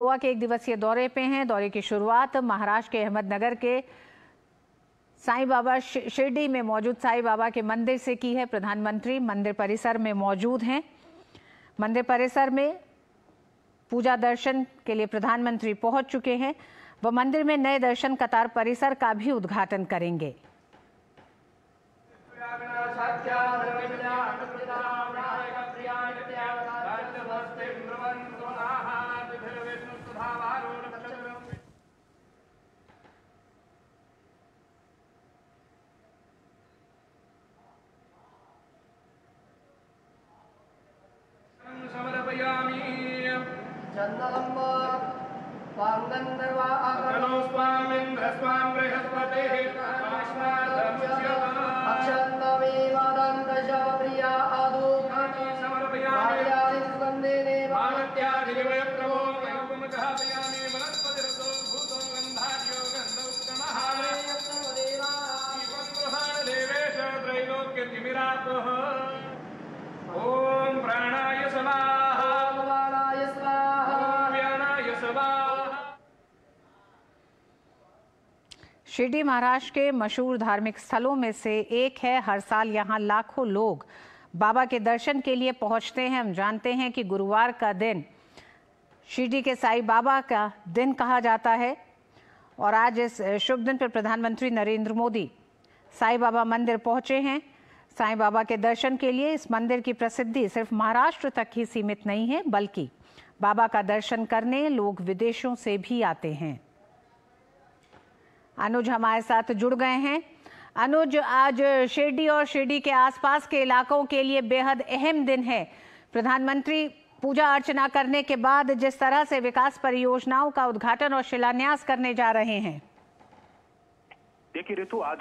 गोवा के एक दिवसीय दौरे पे हैं। दौरे की शुरुआत महाराष्ट्र के अहमदनगर के साईं बाबा शिरडी में मौजूद साईं बाबा के मंदिर से की है। प्रधानमंत्री मंदिर परिसर में मौजूद हैं। मंदिर परिसर में पूजा दर्शन के लिए प्रधानमंत्री पहुंच चुके हैं। वह मंदिर में नए दर्शन कतार परिसर का भी उद्घाटन करेंगे। ओम प्राणाय स्वाहा, ओम वाणाय स्वाहा, ओम व्यानाय स्वाहा। शिरडी महाराष्ट्र के मशहूर धार्मिक स्थलों में से एक है। हर साल यहाँ लाखों लोग बाबा के दर्शन के लिए पहुँचते हैं। हम जानते हैं कि गुरुवार का दिन शिरडी के साईं बाबा का दिन कहा जाता है और आज इस शुभ दिन पर प्रधानमंत्री नरेंद्र मोदी साईं बाबा मंदिर पहुँचे हैं। साईं बाबा के दर्शन के लिए इस मंदिर की प्रसिद्धि सिर्फ महाराष्ट्र तक ही सीमित नहीं है, बल्कि बाबा का दर्शन करने लोग विदेशों से भी आते हैं। अनुज हमारे साथ जुड़ गए हैं। अनुज, आज शिरडी और शिरडी के आसपास के इलाकों के लिए बेहद अहम दिन है। प्रधानमंत्री पूजा अर्चना करने के बाद जिस तरह से विकास परियोजनाओं का उद्घाटन और शिलान्यास करने जा रहे हैं। देखिए ऋतु, आज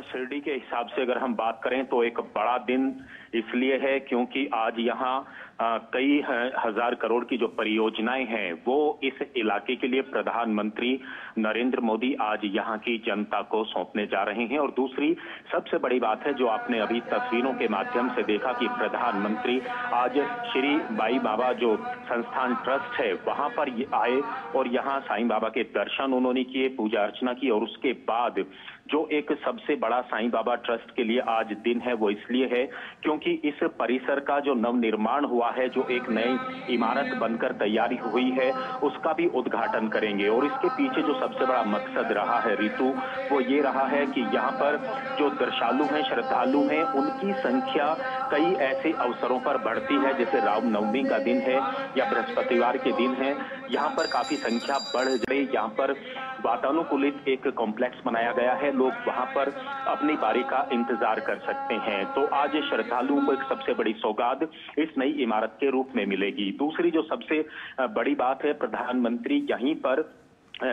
शिरडी के हिसाब से अगर हम बात करें तो एक बड़ा दिन इसलिए है क्योंकि आज यहाँ कई हजार करोड़ की जो परियोजनाएं हैं वो इस इलाके के लिए प्रधानमंत्री नरेंद्र मोदी आज यहाँ की जनता को सौंपने जा रहे हैं। और दूसरी सबसे बड़ी बात है जो आपने अभी तस्वीरों के माध्यम से देखा कि प्रधानमंत्री आज श्री बाई बाबा जो संस्थान ट्रस्ट है वहां पर आए और यहाँ साईं बाबा के दर्शन उन्होंने किए, पूजा अर्चना की। और उसके बाद जो एक सबसे बड़ा साईं बाबा ट्रस्ट के लिए आज दिन है वो इसलिए है क्योंकि इस परिसर का जो नवनिर्माण हुआ है, जो एक नई इमारत बनकर तैयारी हुई है, उसका भी उद्घाटन करेंगे। और इसके पीछे जो सबसे बड़ा मकसद रहा है ऋतु, वो ये रहा है कि यहाँ पर जो दर्शनालु हैं, श्रद्धालु हैं, उनकी संख्या कई ऐसे अवसरों पर बढ़ती है, जैसे रामनवमी का दिन है या बृहस्पतिवार के दिन है, यहाँ पर काफी संख्या बढ़ गई। यहाँ पर वातानुकूलित एक कॉम्प्लेक्स बनाया गया है, लोग वहां पर अपनी बारी का इंतजार कर सकते हैं। तो आज श्रद्धालुओं को एक सबसे बड़ी सौगात इस नई इमारत के रूप में मिलेगी। दूसरी जो सबसे बड़ी बात है, प्रधानमंत्री यहीं पर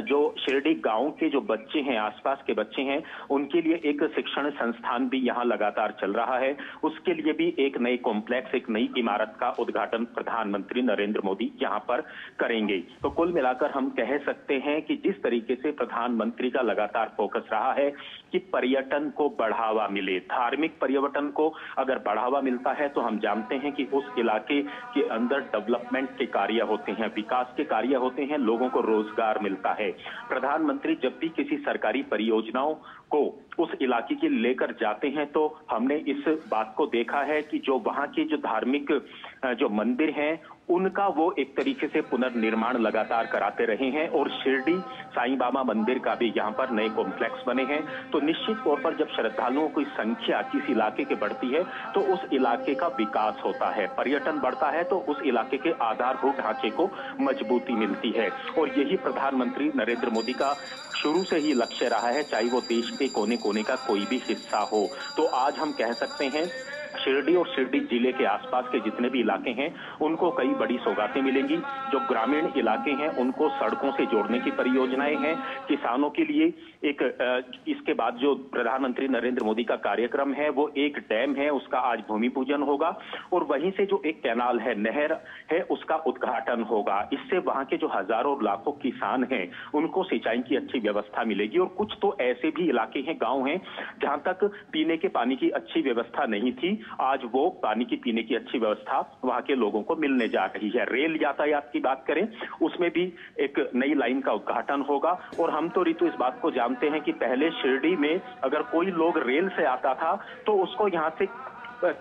जो शिरडी गांव के जो बच्चे हैं, आसपास के बच्चे हैं, उनके लिए एक शिक्षण संस्थान भी यहां लगातार चल रहा है। उसके लिए भी एक नई कॉम्प्लेक्स, एक नई इमारत का उद्घाटन प्रधानमंत्री नरेंद्र मोदी यहां पर करेंगे। तो कुल मिलाकर हम कह सकते हैं कि जिस तरीके से प्रधानमंत्री का लगातार फोकस रहा है कि पर्यटन को बढ़ावा मिले, धार्मिक पर्यटन को अगर बढ़ावा मिलता है तो हम जानते हैं कि उस इलाके के अंदर डेवलपमेंट के कार्य होते हैं, विकास के कार्य होते हैं, लोगों को रोजगार मिलता है। प्रधानमंत्री जब भी किसी सरकारी परियोजनाओं को उस इलाके के लेकर जाते हैं तो हमने इस बात को देखा है कि जो वहां के जो धार्मिक जो मंदिर हैं उनका वो एक तरीके से पुनर्निर्माण लगातार कराते रहे हैं। और शिरडी साईं बाबा मंदिर का भी यहाँ पर नए कॉम्प्लेक्स बने हैं। तो निश्चित तौर पर जब श्रद्धालुओं की संख्या किसी इलाके के बढ़ती है तो उस इलाके का विकास होता है, पर्यटन बढ़ता है, तो उस इलाके के आधारभूत ढांचे को मजबूती मिलती है। और यही प्रधानमंत्री नरेंद्र मोदी का शुरू से ही लक्ष्य रहा है, चाहे वो देश के कोने कोने का कोई भी हिस्सा हो। तो आज हम कह सकते हैं शिरडी और शिरडी जिले के आसपास के जितने भी इलाके हैं उनको कई बड़ी सौगातें मिलेंगी। जो ग्रामीण इलाके हैं उनको सड़कों से जोड़ने की परियोजनाएं हैं, किसानों के लिए एक इसके बाद जो प्रधानमंत्री नरेंद्र मोदी का कार्यक्रम है वो एक डैम है, उसका आज भूमि पूजन होगा। और वहीं से जो एक कैनाल है, नहर है, उसका उद्घाटन होगा। इससे वहां के जो हजारों लाखों किसान हैं उनको सिंचाई की अच्छी व्यवस्था मिलेगी। और कुछ तो ऐसे भी इलाके हैं, गांव हैं, जहां तक पीने के पानी की अच्छी व्यवस्था नहीं थी, आज वो पानी की पीने की अच्छी व्यवस्था वहां के लोगों को मिलने जा रही है। रेल यातायात की बात करें, उसमें भी एक नई लाइन का उद्घाटन होगा। और हम तो ऋतु इस बात को जानते हैं कि पहले शिरडी में अगर कोई लोग रेल से आता था तो उसको यहाँ से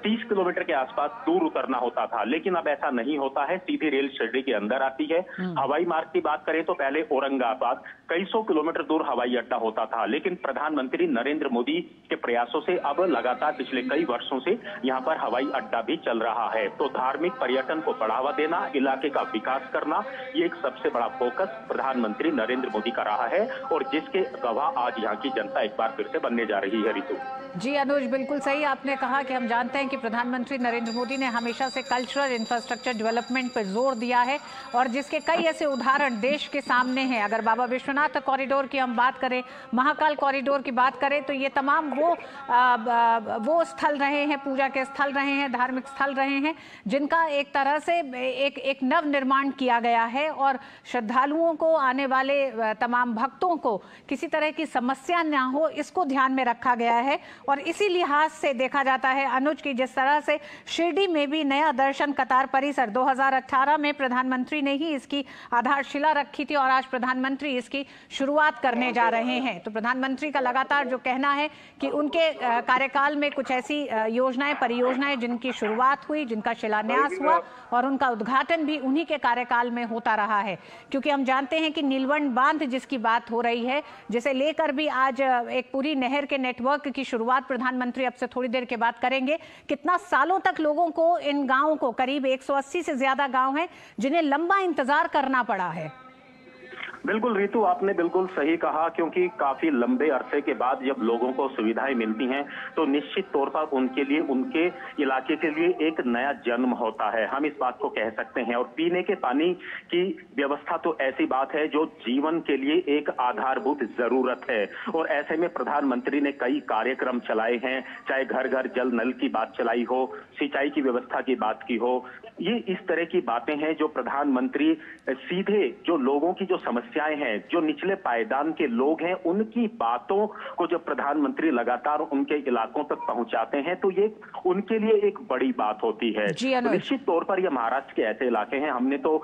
30 किलोमीटर के आसपास दूर उतरना होता था, लेकिन अब ऐसा नहीं होता है, सीधी रेल शिरडी के अंदर आती है। हवाई मार्ग की बात करें तो पहले औरंगाबाद कई सौ किलोमीटर दूर हवाई अड्डा होता था, लेकिन प्रधानमंत्री नरेंद्र मोदी के प्रयासों से अब लगातार पिछले कई वर्षों से यहाँ पर हवाई अड्डा भी चल रहा है। तो धार्मिक पर्यटन को बढ़ावा देना, इलाके का विकास करना, ये एक सबसे बड़ा फोकस प्रधानमंत्री नरेंद्र मोदी का रहा है और जिसके गवाह आज यहाँ की जनता एक बार फिर से बनने जा रही है। ऋतु जी अनुज, बिल्कुल सही आपने कहा कि हम जानते हैं कि प्रधानमंत्री नरेंद्र मोदी ने हमेशा से कल्चरल इंफ्रास्ट्रक्चर डेवलपमेंट पर जोर दिया है और जिसके कई ऐसे उदाहरण देश के सामने हैं। अगर बाबा विश्वनाथ कॉरिडोर की हम बात करें, महाकाल कॉरिडोर की बात करें, तो ये तमाम वो स्थल रहे हैं, पूजा के स्थल रहे हैं, धार्मिक स्थल रहे हैं, जिनका एक तरह से एक नव निर्माण किया गया है और श्रद्धालुओं को, आने वाले तमाम भक्तों को किसी तरह की समस्या ना हो, इसको ध्यान में रखा गया है। और इसी लिहाज से देखा जाता है अनुज की जिस तरह से शिरडी में भी नया दर्शन कतार परिसर 2018 में प्रधानमंत्री ने ही इसकी आधारशिला रखी थी और आज प्रधानमंत्री इसकी शुरुआत करने जा रहे हैं। तो प्रधानमंत्री का लगातार जो कहना है कि उनके कार्यकाल में कुछ ऐसी योजनाएं, परियोजनाएं जिनकी शुरुआत हुई, जिनका शिलान्यास हुआ और उनका उद्घाटन भी उन्हीं के कार्यकाल में होता रहा है। क्योंकि हम जानते हैं कि नीलवंड बांध जिसकी बात हो रही है, जिसे लेकर भी आज एक पूरी नहर के नेटवर्क की शुरुआत प्रधानमंत्री अब से थोड़ी देर के बाद करेंगे। कितना सालों तक लोगों को, इन गांवों को, करीब 180 से ज्यादा गांव हैं जिन्हें लंबा इंतजार करना पड़ा है। बिल्कुल ऋतु, आपने बिल्कुल सही कहा, क्योंकि काफी लंबे अरसे के बाद जब लोगों को सुविधाएं मिलती हैं तो निश्चित तौर पर उनके लिए, उनके इलाके के लिए एक नया जन्म होता है, हम इस बात को कह सकते हैं। और पीने के पानी की व्यवस्था तो ऐसी बात है जो जीवन के लिए एक आधारभूत जरूरत है और ऐसे में प्रधानमंत्री ने कई कार्यक्रम चलाए हैं, चाहे घर घर जल नल की बात चलाई हो, सिंचाई की व्यवस्था की बात की हो। ये इस तरह की बातें हैं जो प्रधानमंत्री सीधे जो लोगों की जो समस्याएं हैं, जो निचले पायदान के लोग हैं, उनकी बातों को जब प्रधानमंत्री लगातार उनके इलाकों तक पहुंचाते हैं तो ये उनके लिए एक बड़ी बात होती है। तो निश्चित तौर पर ये महाराष्ट्र के ऐसे इलाके हैं, हमने तो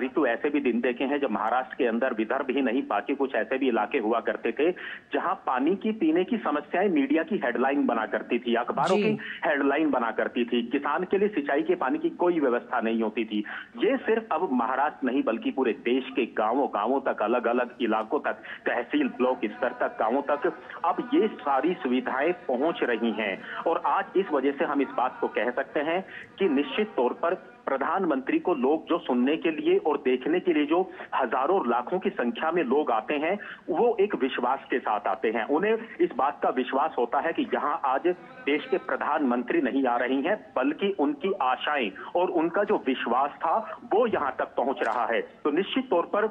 ऋतु ऐसे भी दिन देखे हैं जब महाराष्ट्र के अंदर, विदर्भ ही नहीं बाकी कुछ ऐसे भी इलाके हुआ करते थे जहां पानी की पीने की समस्याएं मीडिया की हेडलाइन बना करती थी, अखबारों की हेडलाइन बना करती थी। किसान के लिए सिंचाई के पानी की कोई व्यवस्था नहीं होती थी। ये सिर्फ अब महाराष्ट्र नहीं बल्कि पूरे देश के गांवों तक, अलग अलग इलाकों तक, तहसील ब्लॉक स्तर तक, गांवों तक अब ये सारी सुविधाएं पहुंच रही हैं। और आज इस वजह से हम इस बात को कह सकते हैं कि निश्चित तौर पर प्रधानमंत्री को लोग जो सुनने के लिए और देखने के लिए जो हजारों लाखों की संख्या में लोग आते हैं, वो एक विश्वास के साथ आते हैं। उन्हें इस बात का विश्वास होता है कि यहाँ आज देश के प्रधानमंत्री नहीं आ रही हैं, बल्कि उनकी आशाएं और उनका जो विश्वास था वो यहाँ तक पहुंच रहा है। तो निश्चित तौर पर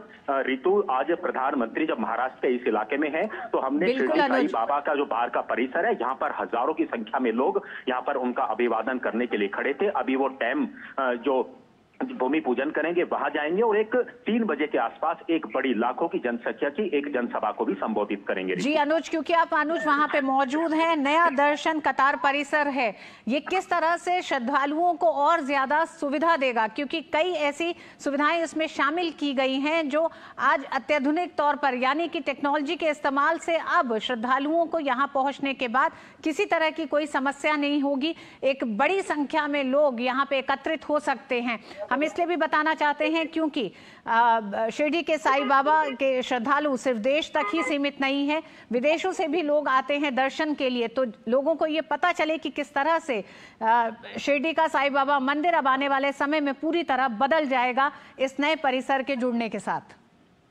ऋतु, आज प्रधानमंत्री जब महाराष्ट्र के इस इलाके में है तो हमने शिरडी साईं बाबा का जो बाहर का परिसर है, यहाँ पर हजारों की संख्या में लोग यहाँ पर उनका अभिवादन करने के लिए खड़े थे। अभी वो टाइम जो भूमि पूजन करेंगे वहां जाएंगे और एक 3 बजे के आसपास एक बड़ी लाखों की जनसंख्या की एक जनसभा को भी संबोधित करेंगे। जी अनुज, क्योंकि आप अनुज वहां पे मौजूद हैं, नया दर्शन कतार परिसर है, ये किस तरह से श्रद्धालुओं को और ज्यादा सुविधा देगा? क्योंकि कई ऐसी सुविधाएं इसमें शामिल की गई हैं जो आज अत्याधुनिक तौर पर, यानी कि टेक्नोलॉजी के इस्तेमाल से अब श्रद्धालुओं को यहाँ पहुंचने के बाद किसी तरह की कोई समस्या नहीं होगी। एक बड़ी संख्या में लोग यहाँ पे एकत्रित हो सकते हैं। हम इसलिए भी बताना चाहते हैं क्योंकि शिरडी के साईं बाबा के श्रद्धालु सिर्फ देश तक ही सीमित नहीं है, विदेशों से भी लोग आते हैं दर्शन के लिए। तो लोगों को ये पता चले कि किस तरह से शिरडी का साईं बाबा मंदिर अब आने वाले समय में पूरी तरह बदल जाएगा इस नए परिसर के जुड़ने के साथ।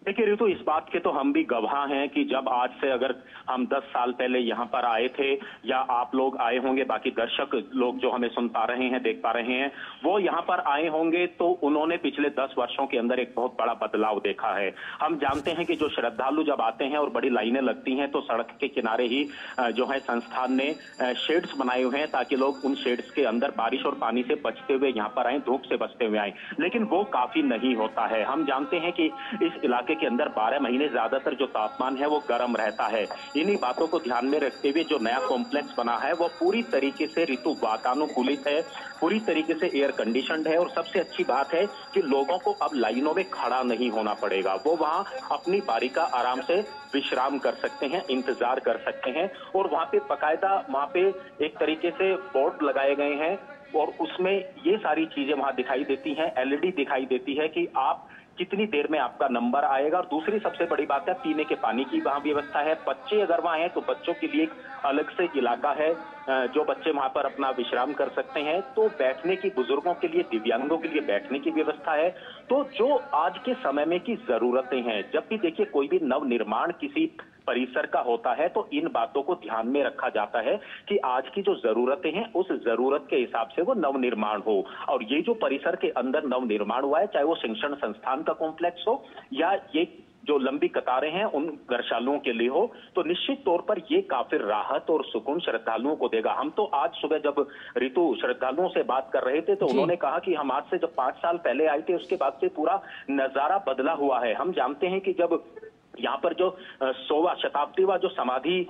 देखिए ऋतु, इस बात के तो हम भी गवाह हैं कि जब आज से अगर हम 10 साल पहले यहाँ पर आए थे, या आप लोग आए होंगे, बाकी दर्शक लोग जो हमें सुन पा रहे हैं, देख पा रहे हैं, वो यहाँ पर आए होंगे तो उन्होंने पिछले 10 वर्षों के अंदर एक बहुत बड़ा बदलाव देखा है। हम जानते हैं कि जो श्रद्धालु जब आते हैं और बड़ी लाइनें लगती हैं तो सड़क के किनारे ही जो है संस्थान ने शेड्स बनाए हुए हैं ताकि लोग उन शेड्स के अंदर बारिश और पानी से बचते हुए यहाँ पर आए, धूप से बचते हुए आए, लेकिन वो काफी नहीं होता है। हम जानते हैं कि इस इलाके इलाके के अंदर 12 महीने ज्यादातर जो तापमान है वो गर्म रहता है। इन्हीं बातों को ध्यान में रखते हुए जो नया कॉम्प्लेक्स बना है वो पूरी तरीके से ऋतु वातानुकूलित है, पूरी तरीके से एयर कंडीशनड है और सबसे अच्छी बात है कि लोगों को अब लाइनों में खड़ा नहीं होना पड़ेगा। वो वहां अपनी बारी का आराम से विश्राम कर सकते हैं, इंतजार कर सकते हैं और वहां पे बाकायदा वहां पे एक तरीके से बोर्ड लगाए गए हैं और उसमें ये सारी चीजें वहां दिखाई देती हैं, एलईडी दिखाई देती है कि आप कितनी देर में आपका नंबर आएगा। और दूसरी सबसे बड़ी बात है पीने के पानी की वहां व्यवस्था है। बच्चे अगर वहां हैं तो बच्चों के लिए एक अलग से इलाका है जो बच्चे वहां पर अपना विश्राम कर सकते हैं। तो बैठने की, बुजुर्गों के लिए, दिव्यांगों के लिए बैठने की व्यवस्था है। तो जो आज के समय में की जरूरतें हैं, जब भी देखिए कोई भी नव निर्माण किसी परिसर का होता है तो इन बातों को ध्यान में रखा जाता है कि आज की जो जरूरतें हैं उस जरूरत के हिसाब से वो नव निर्माण हो। और ये जो परिसर के अंदर नव निर्माण हुआ है, चाहे वो शिक्षण संस्थान का कॉम्प्लेक्स हो या ये जो लंबी कतारें हैं उन गौशालाओं के लिए हो, तो निश्चित तौर पर ये काफी राहत और सुकून श्रद्धालुओं को देगा। हम तो आज सुबह जब ऋतु श्रद्धालुओं से बात कर रहे थे तो उन्होंने कहा कि हम आज से जब 5 साल पहले आए थे उसके बाद से पूरा नजारा बदला हुआ है। हम जानते हैं कि जब यहाँ पर जो 100वां शताब्दी वा जो समाधि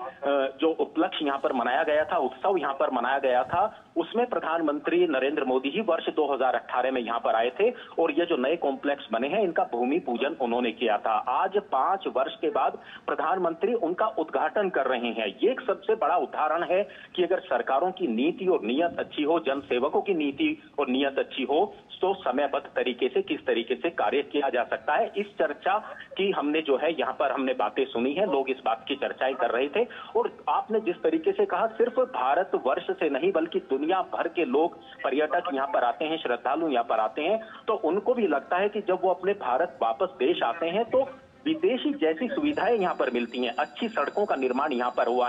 जो उपलक्ष्य यहाँ पर मनाया गया था, उत्सव यहाँ पर मनाया गया था, उसमें प्रधानमंत्री नरेंद्र मोदी ही वर्ष 2018 में यहाँ पर आए थे और ये जो नए कॉम्प्लेक्स बने हैं इनका भूमि पूजन उन्होंने किया था। आज 5 वर्ष के बाद प्रधानमंत्री उनका उद्घाटन कर रहे हैं। ये एक सबसे बड़ा उदाहरण है कि अगर सरकारों की नीति और नीयत अच्छी हो, जनसेवकों की नीति और नीयत अच्छी हो, तो समयबद्ध तरीके से किस तरीके से कार्य किया जा सकता है। इस चर्चा की हमने जो है यहाँ पर हमने बातें सुनी है, लोग इस बात की चर्चाएं कर रहे थे और आपने जिस तरीके से कहा सिर्फ भारत वर्ष से नहीं बल्कि दुनिया भर के लोग, पर्यटक यहाँ पर आते हैं, श्रद्धालु यहाँ पर आते हैं, तो उनको भी लगता है कि जब वो अपने भारत वापस देश आते हैं तो विदेशी जैसी सुविधाएं यहाँ पर मिलती हैं। अच्छी सड़कों का निर्माण यहाँ पर हुआ है।